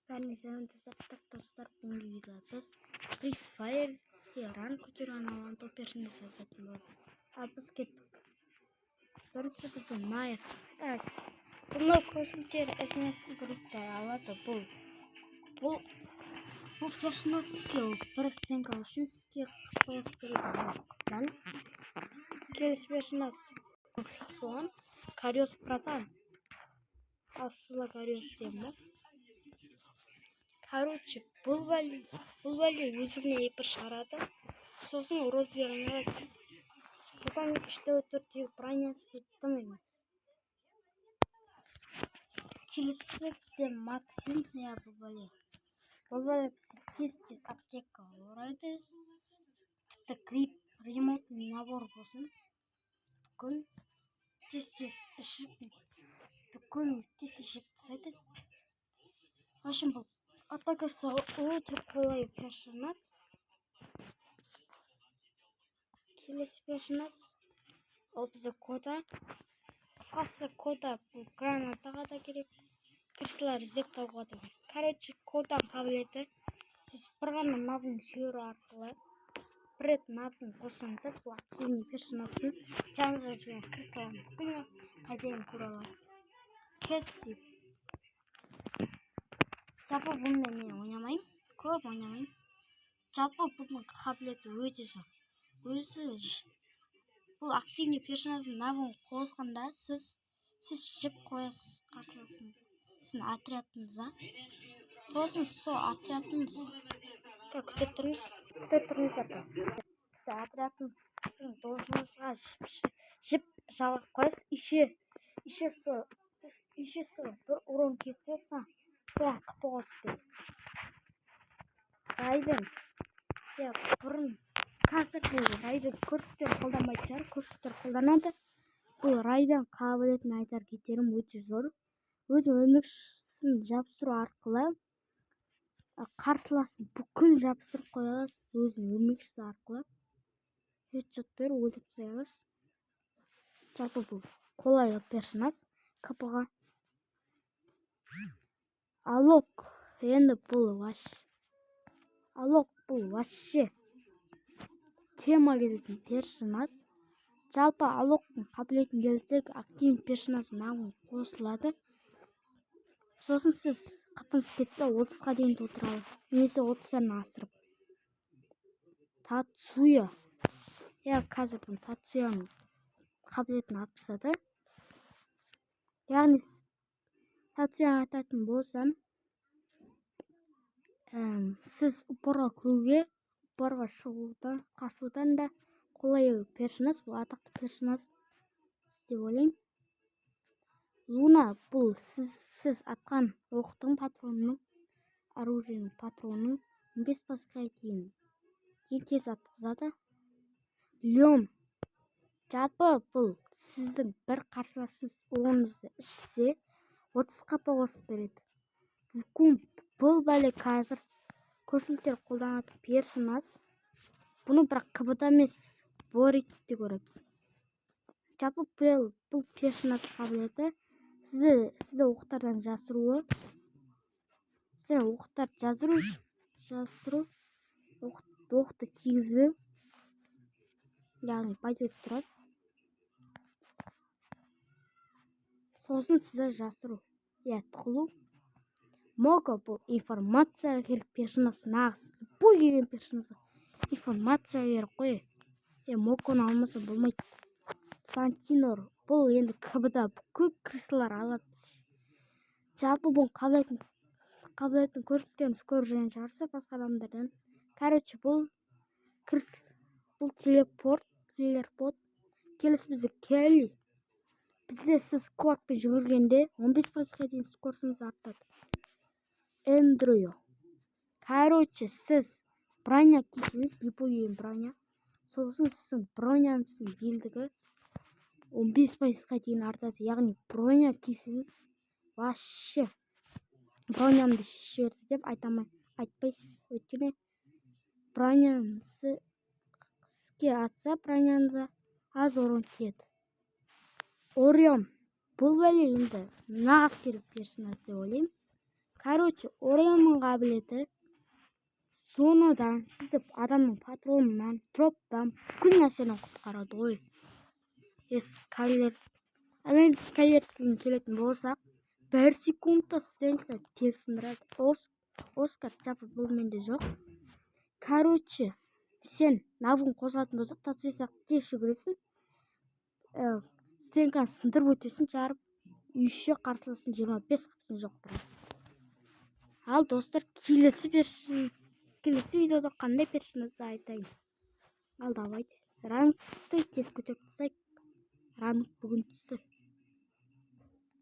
Бәріне сәлем достар, бүгінгі видеода Free Fire ранг көтерген алған топ першінде сататын болады. Ал біз кеттік. Бірінші бізде Майер. Бұны көшімтер SMS группта алады. Бұл першінде сізге бір сенка үшін сізге қылыс береді. Келесі першінде соған Кариос братан. Асылы Кариос деймін. Короче, бұл вәлі өзіне епір шығарады. Сосын розберін аласың. Содан үшті өтіртегі бронясы кеттім емес. Келесі бізде Максим. Бұл вәлі бізде тез аптека орайды. Тіпті грип, ремонтный набор болсын. Бүкін тез ішіп тасайды. В общем, бұл атакасы өте қолай персонаж. Келесі персонаж ол бізде кода. Қысқасы кода бұл гранатаға да керек. Персилар іздеп табуға да керек. Короче, кода қабілеті сіз бір ғана мабын жіберу арқылы бір рет мабын қоссаңыз, бұл активный персонаждың жаныңызға жүрген кристалларын бүкіл қайдайын көре аласыз. Кесси. Жалпы бұнымен мен ойнамайым, көп ойнамайым. Жалпы бұның қабілеті өте жоқ. Бұл активный персонаждың набын қосқанда сіз жіп қоясыз қарсыласыңыз. Сіздің отрядыңызға. Сосын сол отрядыңыз күтіп тұрыңыз. Сіз отрядың сіздің досыңызға жіп жалғап қоясыз. Еще сол бір урон кетсе соған қыпы қосып береді. Райден бұрын қазір бұл райден көршіктер қолданбайды шығар, көршіктер қолданады. Бұл райден қабілетін айтар кетерім өте зор. Өз өлмекшісін жабыстыру арқылы қарсыласын бүкіл жабыстырып қоя аласыз. Өзінің өлмекшісі арқылы хедшот беріп өлтіріп тастай аласыз. Жалпы бұл қолайлы персонаж КП-ға. Алок енді бұл вообще тема келетін персонаж. Жалпы Алоктың қабілетін келсек, активный персонаж нағын қосылады. Сосын сіз қыпыңыз кетті 30-ға дейін толтыра аласыз. Немесе 30-дан асырып. Тацуя. Қазір бұл Тацуяның қабілетін алып тастады. Яғни Тацуяны айтатын болсам, сіз упорға кіруге, упорға шығудан, қашудан да қолайлы персонаж, бұл атақты персонаж деп ойлаймын. Луна бұл сіз атқан оқтың патронының, оружиенің патронының 15%-ға дейін тез атқызады. Леон жалпы бұл сіздің бір қарсыласыңыз оғыңызды ішсе 30 қапа қосып береді. Бұл бәлі қазір көшімтер қолданатын персонаж. Бұны бірақ КБ-да емес, Боритте көреміз. Жалпы бұл персонаж қабілеті сізді оқтардан жасыруы. Сіз оқтар жасыру, оқты тигізбеу. Яғни байдетіп тұрасыз. Сосын сізді жасыру. Тұқылу. Мого бұл информация керек персонаж нағыз. Бұл келген персонажға информация керек қой. Могоны алмаса болмайды. Сантинор бұл енді КБ-да көп кристаллар алады. Жалпы бұл қабілетін көршіктеріміз көріп жүрген шығарсыз басқа адамдардан. Короче, бұл телепорт. Келесі бізде Келли. Бізде сіз кулакпен жүгіргенде 15%-ға дейін скорсыңыз артады. Эндрю. Короче, сіз броня кисеңіз, любой броня. Сосын сіздің броняңыздың белдігі 15%-ға дейін артады. Яғни броня кисеңіз, вообще бронямды шешіп жіберді деп айтпайсыз. Өйткені броняңызды сізге атса, броняңызға аз урон тиеді. Орион. Бұл бәле енді нағыз керек персонаж деп ойлаймын. Короче, Орионың қабілеті зонадан, сізді адамның патронынан, дроптан, бүкіл нәрседен құтқарады ғой. Ал енді Скайлерге келетін болсақ, 1 секундта стенкті тез сындырады. Оскар жапы бұл менде жоқ. Короче, сен навығын қосатын болсақ, тасысақ тез жүгіресің. Стенканы сындырып өтесің, жарып, үйше қарсыласын 25 қапсын жоқ тұрасың. Ал достар, келесі видеода қандай персонажды айтайын. Ал давайте рангты тез көтеріп тастайық. Ранг бүгін түсті.